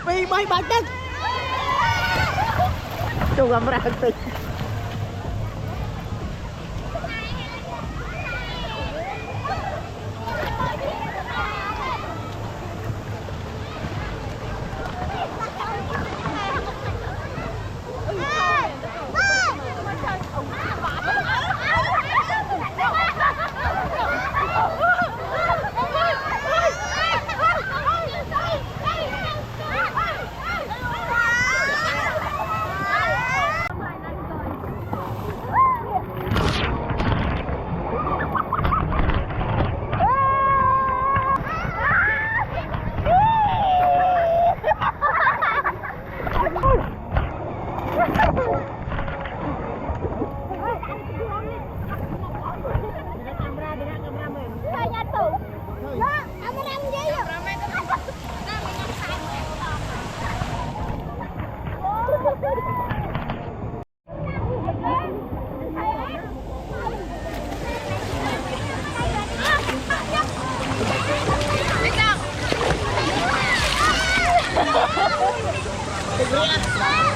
pi bay ba tết chung làm ra tì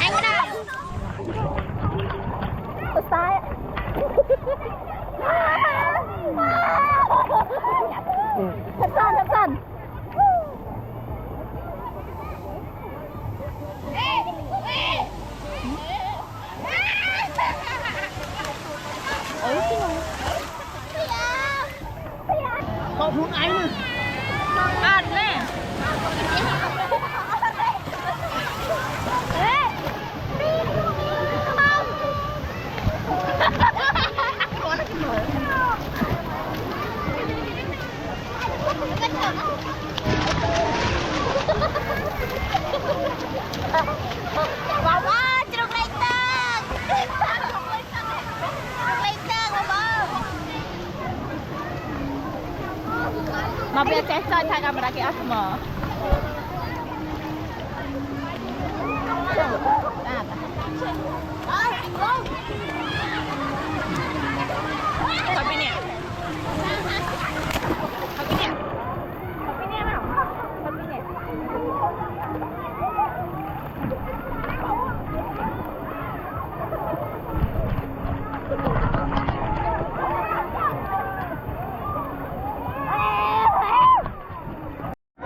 anh có đâu sai thật sần không muốn ấy nữa ăn nè mà bây giờ sẽ chơi thay camera kia mở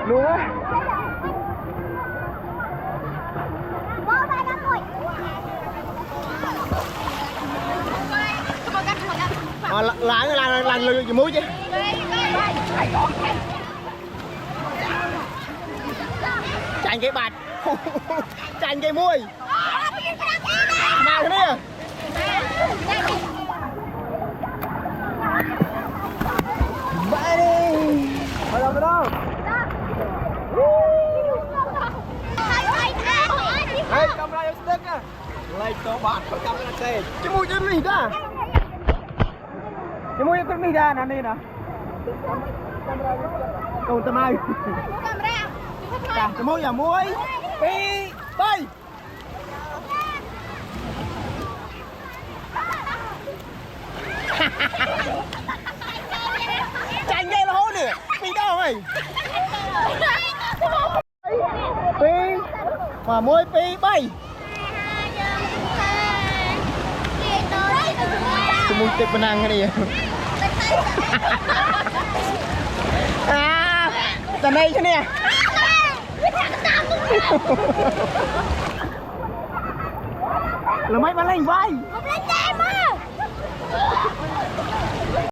luôn á làng lừa gì muối chứ chành cái bạt chành cái muối nào thế này vậy đi ở đâu đâu hey camera yang sedang ah like to bat kamera saya cemu jernih dah cemu yang jernih dah nanti nah cầu tâm ai cemu ya muối pi bay chành dây là hố nè pi đâu mày pi mà muối pi bay cemu tip menang ni à tận đây chứ nè là mấy bạn lên vai lên